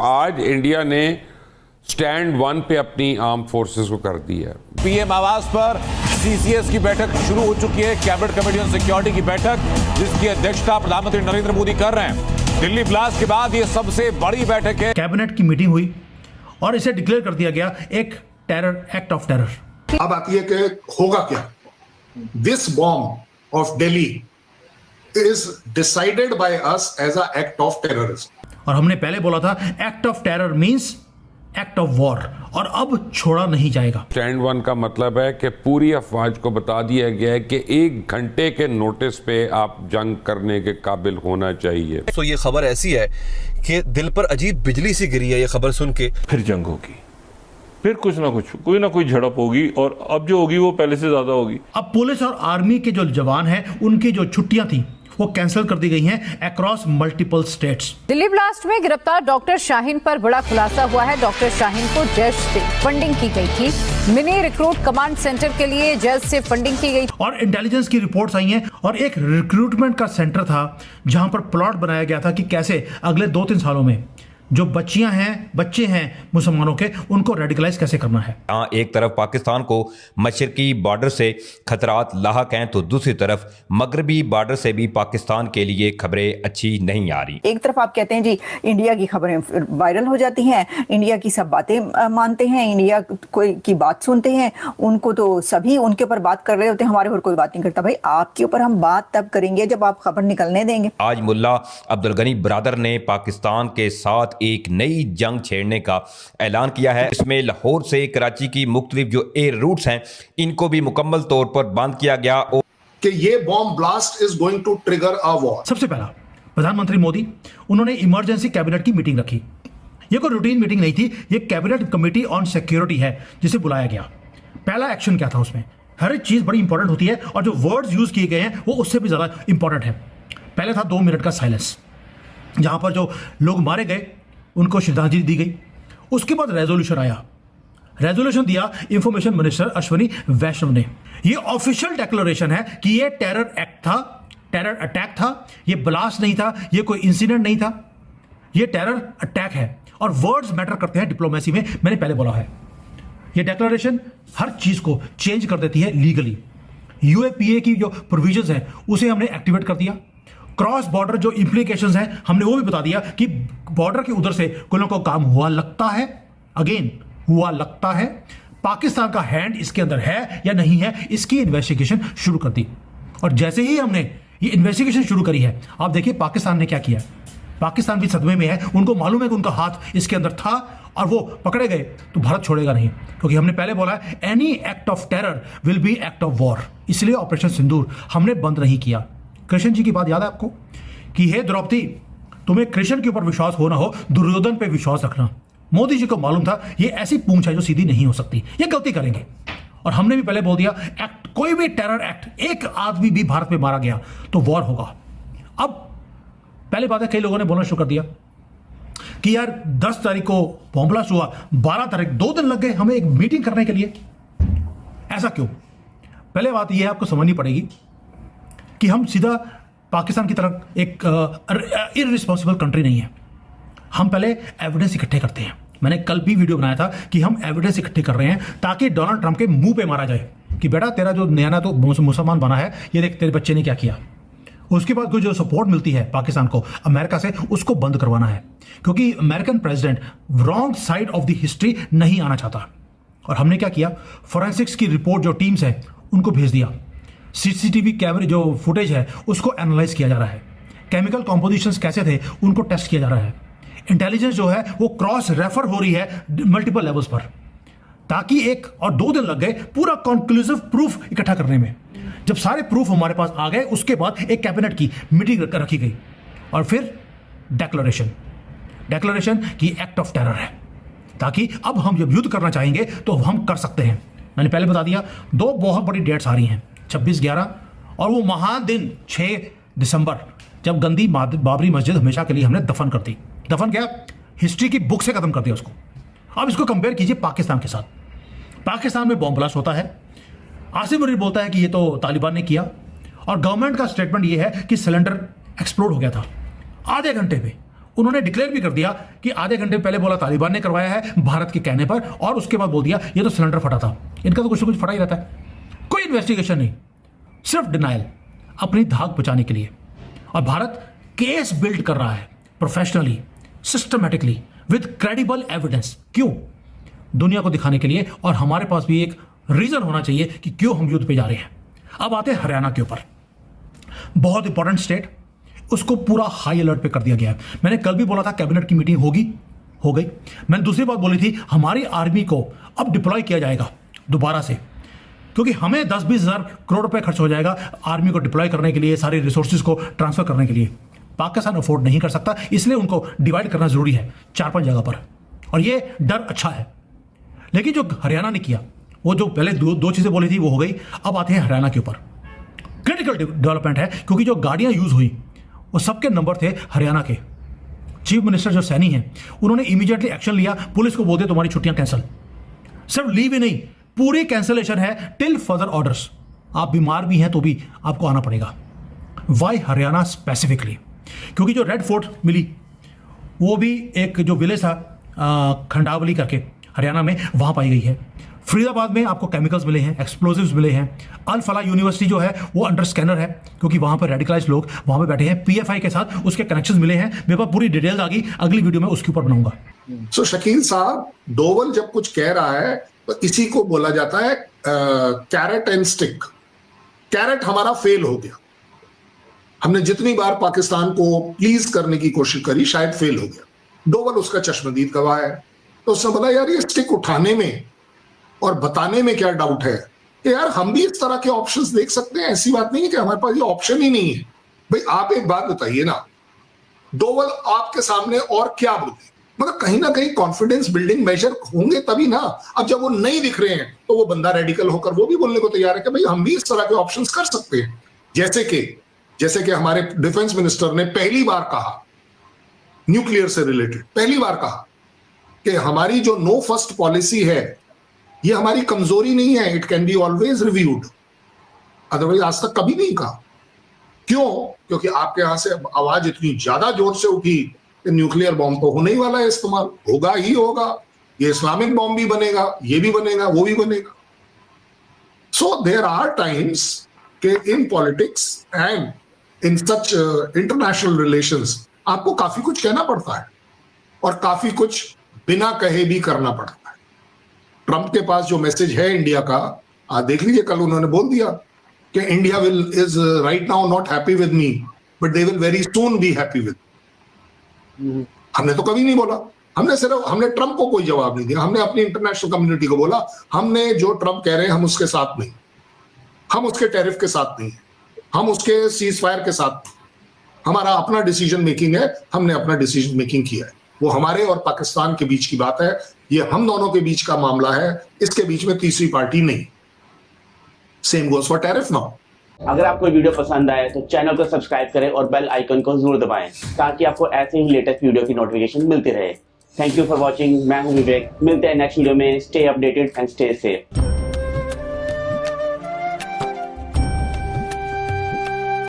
आज इंडिया ने स्टैंड 1 पे अपनी आर्म फोर्सेस को कर दिया है। पीएम आवास पर सीसीएस की बैठक शुरू हो चुकी है। कैबिनेट कमेटी ऑन सिक्योरिटी की बैठक, जिसकी अध्यक्षता प्रधानमंत्री नरेंद्र मोदी कर रहे हैं। दिल्ली ब्लास्ट के बाद ये सबसे बड़ी बैठक है। कैबिनेट की मीटिंग हुई और इसे डिक्लेयर कर दिया गया एक टेरर एक्ट ऑफ टेरर। अब आती है कि होगा क्या। This bomb of Delhi is decided by us as a act of terrorism. और हमने पहले बोला था act of terror means act of war, और अब छोड़ा नहीं जाएगा। स्टैंड 1 का मतलब है कि पूरी अफवाज को बता दिया गया है कि 1 घंटे के नोटिस पे आप जंग करने के काबिल होना चाहिए। तो ये खबर ऐसी है कि दिल पर अजीब बिजली सी गिरी है ये खबर सुन के। फिर जंग होगी, फिर कुछ ना कुछ कोई ना कोई झड़प होगी, और अब जो होगी वो पहले से ज्यादा होगी। अब पुलिस और आर्मी के जो जवान हैं उनकी जो छुट्टियां थी वो कैंसिल कर दी गई हैं across multiple states. Delhi blast में गिरफ्तार डॉक्टर शाहीन पर बड़ा खुलासा हुआ है। डॉक्टर शाहीन को जैश से फंडिंग की गई थी। मिनी रिक्रूट कमांड सेंटर के लिए जैश से फंडिंग की गई और इंटेलिजेंस की रिपोर्ट्स आई हैं, और एक रिक्रूटमेंट का सेंटर था जहां पर प्लॉट बनाया गया था कि कैसे अगले 2-3 सालों में जो बच्चियां हैं, बच्चे हैं मुसलमानों के, उनको रेडिकलाइज कैसे करना है। यहाँ एक तरफ पाकिस्तान को मशरकी बॉर्डर से खतरात लाहक हैं, तो दूसरी तरफ मगरबी बॉर्डर से भी पाकिस्तान के लिए खबरें अच्छी नहीं आ रही। एक तरफ आप कहते हैं जी इंडिया की खबरें वायरल हो जाती हैं, इंडिया की सब बातें मानते हैं, इंडिया कोई की बात सुनते हैं, उनको तो सभी उनके ऊपर बात कर रहे होते हैं, हमारे ऊपर कोई बात नहीं करता। भाई आपके ऊपर हम बात तब करेंगे जब आप खबर निकलने देंगे। आज मुल्ला अब्दुल गनी ब्रादर ने पाकिस्तान के साथ एक नई जंग छेड़ने का ऐलान किया है। इसमें लाहौर से कराची की मुख्तलिफ जो एयर रूट्स हैं इनको भी मुकम्मल तौर पर बंद किया गया कि ये bomb blast is going to trigger a war. सबसे पहला प्रधानमंत्री मोदी उन्होंने इमरजेंसी कैबिनेट की मीटिंग रखी। ये कोई रूटीन मीटिंग नहीं थी, ये कैबिनेट कमेटी ऑन सिक्योरिटी है जिसे बुलाया गया। पहला एक्शन क्या था उसमें? हर एक चीज बड़ी इंपॉर्टेंट होती है और जो वर्ड्स यूज किए गए हैं वो उससे भी ज्यादा इंपॉर्टेंट है। पहले था 2 मिनट का साइलेंस, जहां पर जो लोग मारे गए उनको श्रद्धांजलि दी गई। उसके बाद रेजोल्यूशन आया, रेजोल्यूशन दिया इंफॉर्मेशन मिनिस्टर अश्विनी वैष्णव ने। ये ऑफिशियल डिक्लेरेशन है कि ये टेरर एक्ट था, टेरर अटैक था, ये ब्लास्ट नहीं था, ये कोई इंसिडेंट नहीं था, ये टेरर अटैक है। और वर्ड्स मैटर करते हैं डिप्लोमेसी में, मैंने पहले बोला है। ये डिक्लेरेशन हर चीज को चेंज कर देती है लीगली। यूएपीए की जो प्रोविजंस हैं उसे हमने एक्टिवेट कर दिया। क्रॉस बॉर्डर जो इंप्लीकेशंस हैं हमने वो भी बता दिया कि बॉर्डर के उधर से कोई ना कोई काम हुआ लगता है, अगेन हुआ लगता है, पाकिस्तान का हैंड इसके अंदर है या नहीं है, इसकी इन्वेस्टिगेशन शुरू कर दी। और जैसे ही हमने ये इन्वेस्टिगेशन शुरू करी है, आप देखिए पाकिस्तान ने क्या किया। पाकिस्तान भी सदमे में है, उनको मालूम है कि उनका हाथ इसके अंदर था और वो पकड़े गए तो भारत छोड़ेगा नहीं, क्योंकि हमने पहले बोला है any act of terror will be act of war. इसलिए ऑपरेशन सिंदूर हमने बंद नहीं किया। कृष्ण जी की बात याद है आपको कि हे द्रौपदी, तुम्हें कृष्ण के ऊपर विश्वास हो ना हो, दुर्योधन पे विश्वास रखना। मोदी जी को मालूम था ये ऐसी पूंछ है जो सीधी नहीं हो सकती, ये गलती करेंगे। और हमने भी पहले बोल दिया एक्ट, कोई भी टेरर एक्ट, एक आदमी भी भारत में मारा गया तो वॉर होगा। अब पहले बात है, कई लोगों ने बोलना शुरू कर दिया कि यार 10 तारीख को बॉम्ब ब्लास्ट हुआ, 12 तारीख 2 दिन लग गए हमें एक मीटिंग करने के लिए, ऐसा क्यों? पहले बात यह आपको समझनी पड़ेगी कि हम सीधा पाकिस्तान की तरफ एक इररिस्पॉन्सिबल कंट्री नहीं है। हम पहले एविडेंस इकट्ठे करते हैं। मैंने कल भी वीडियो बनाया था कि हम एविडेंस इकट्ठे कर रहे हैं ताकि डोनाल्ड ट्रंप के मुंह पे मारा जाए कि बेटा तेरा जो नया तो मुसलमान बना है, ये देख तेरे बच्चे ने क्या किया। उसके बाद कोई जो सपोर्ट मिलती है पाकिस्तान को अमेरिका से, उसको बंद करवाना है, क्योंकि American president wrong side of the history नहीं आना चाहता। और हमने क्या किया, फोरेंसिक्स की रिपोर्ट जो टीम्स है उनको भेज दिया। सीसीटीवी कैमरे जो फुटेज है उसको एनालाइज किया जा रहा है। केमिकल कॉम्पोजिशंस कैसे थे उनको टेस्ट किया जा रहा है। इंटेलिजेंस जो है वो क्रॉस रेफर हो रही है मल्टीपल लेवल्स पर, ताकि 1 और 2 दिन लग गए पूरा कंक्लूसिव प्रूफ इकट्ठा करने में। जब सारे प्रूफ हमारे पास आ गए, उसके बाद एक कैबिनेट की मीटिंग रखी गई और फिर डिक्लेरेशन की एक्ट ऑफ टेरर है, ताकि अब हम जब युद्ध करना चाहेंगे तो हम कर सकते हैं। मैंने पहले बता दिया 2 बहुत बड़ी डेट्स आ रही हैं, 26/11 और वो महादिन 6 दिसंबर, जब गंदी बाबरी मस्जिद हमेशा के लिए हमने दफन कर दी। दफन क्या, हिस्ट्री की बुक से खत्म कर दिया उसको। अब इसको कंपेयर कीजिए पाकिस्तान के साथ। पाकिस्तान में बॉम्ब ब्लास्ट होता है, आसिम मुनीर बोलता है कि ये तो तालिबान ने किया, और गवर्नमेंट का स्टेटमेंट ये है कि सिलेंडर एक्सप्लोड हो गया था आधे घंटे पे। उन्होंने डिक्लेयर भी कर दिया कि आधे घंटे पहले बोला तालिबान ने करवाया है भारत के कहने पर, और उसके बाद बोल दिया ये तो सिलेंडर फटा था। इनका तो कुछ ना कुछ फटा ही रहता है। कोई इन्वेस्टिगेशन नहीं, सिर्फ डिनाइल, अपनी धाक बचाने के लिए। और भारत केस बिल्ड कर रहा है professionally, systematically, with credible evidence. क्यों? दुनिया को दिखाने के लिए, और हमारे पास भी एक रीजन होना चाहिए कि क्यों हम युद्ध पे जा रहे हैं। अब आते हैं हरियाणा के ऊपर, बहुत इंपॉर्टेंट स्टेट, उसको पूरा हाई अलर्ट पे कर दिया गया है। मैंने कल भी बोला था कैबिनेट की मीटिंग होगी, हो गई। मैंने दूसरी बात बोली थी, हमारी आर्मी को अब डिप्लॉय किया जाएगा दोबारा से, क्योंकि हमें 10-20 हज़ार करोड़ रुपए खर्च हो जाएगा आर्मी को डिप्लॉय करने के लिए, सारे रिसोर्सेज को ट्रांसफर करने के लिए। पाकिस्तान अफोर्ड नहीं कर सकता, इसलिए उनको डिवाइड करना जरूरी है 4-5 जगह पर, और ये डर अच्छा है। लेकिन जो हरियाणा ने किया, वो जो पहले दो चीजें बोली थी वो हो गई। अब आते हैं हरियाणा के ऊपर, क्रिटिकल डेवलपमेंट है, क्योंकि जो गाड़ियां यूज हुई वो सबके नंबर थे हरियाणा के। चीफ मिनिस्टर जो सैनी हैं, उन्होंने इमीडिएटली एक्शन लिया, पुलिस को बोल दिया तुम्हारी छुट्टियां कैंसिल। सिर्फ लीव ही नहीं, पूरी कैंसिलेशन है टिल फर्दर ऑर्डर्स। आप बीमार भी हैं तो भी आपको आना पड़ेगा। Why Haryana specifically? क्योंकि जो रेड फोर्ट मिली वो भी एक जो विलेज था खंडावली करके हरियाणा में, वहां पाई गई है। फरीदाबाद में आपको केमिकल्स मिले हैं, एक्सप्लोजिव्स मिले हैं। अल फला यूनिवर्सिटी जो है वो अंडर स्कैनर है, क्योंकि वहां पर रेडिकलाइज लोग वहां पे बैठे हैं। पीएफआई के साथ उसके कनेक्शंस मिले हैं। मेरे पास पूरी डिटेल्स आ गई, अगली वीडियो में उसके ऊपर बनाऊंगा। सो शकील साहब, डोवल जब कुछ कह रहा है तो इसी को बोला जाता है कैरेट एंड स्टिक। कैरेट हमारा फेल हो गया, हमने जितनी बार पाकिस्तान को प्लीज करने की कोशिश करी शायद फेल हो गया। डोवल उसका चश्मदीद गवाह है। तो उसने बोला यार ये स्टिक उठाने में और बताने में क्या डाउट है कि यार हम भी इस तरह के ऑप्शंस देख सकते हैं। ऐसी बात नहीं है कि हमारे पास ये ऑप्शन ही नहीं है। भाई आप एक बात बताइए ना, डोवल आपके सामने और क्या बोले? मतलब कहीं ना कहीं कॉन्फिडेंस बिल्डिंग मेजर होंगे तभी ना। अब जब वो नहीं दिख रहे हैं तो वो बंदा रेडिकल होकर वो भी बोलने को तैयार है कि भाई हम भी इस तरह के ऑप्शंस कर सकते हैं। जैसे कि हमारे डिफेंस मिनिस्टर ने पहली बार कहा, न्यूक्लियर से रिलेटेड पहली बार कहा कि हमारी जो नो फर्स्ट पॉलिसी है ये हमारी कमजोरी नहीं है, it can be always reviewed. Otherwise आज तक कभी नहीं कहा। क्यों? क्योंकि आपके यहां से आवाज इतनी ज्यादा जोर से उठी कि न्यूक्लियर बॉम्ब तो होने ही वाला है, इस्तेमाल होगा ही होगा, ये इस्लामिक बॉम्ब भी बनेगा, ये भी बनेगा, वो भी बनेगा। सो देयर आर टाइम्स के in politics and in such international relations आपको काफी कुछ कहना पड़ता है और काफी कुछ बिना कहे भी करना पड़ता है। ट्रंप के पास जो मैसेज है इंडिया का, देख लीजिए, कल उन्होंने बोल दिया कि India is right now not happy with me but they will very soon be happy with. हमने तो कभी नहीं बोला, हमने ट्रंप को कोई जवाब नहीं दिया। हमने अपनी इंटरनेशनल कम्युनिटी को बोला हमने जो ट्रंप कह रहे हैं हम उसके साथ नहीं, हम उसके टैरिफ के साथ नहीं, हम उसके सीज फायर के साथ। हमारा अपना डिसीजन मेकिंग है, हमने अपना डिसीजन मेकिंग किया है। वो हमारे और पाकिस्तान के बीच की बात है, ये हम दोनों के बीच का मामला है, इसके बीच में तीसरी पार्टी नहीं। Same goes for tariff now. अगर आपको वीडियो पसंद आए तो चैनल को सब्सक्राइब करें और बेल आइकन को जरूर दबाएं ताकि आपको ऐसे ही लेटेस्ट वीडियो की नोटिफिकेशन मिलती रहे। Thank you for watching. मैं हूं विवेक, मिलते हैं नेक्स्ट वीडियो में। Stay updated and stay safe.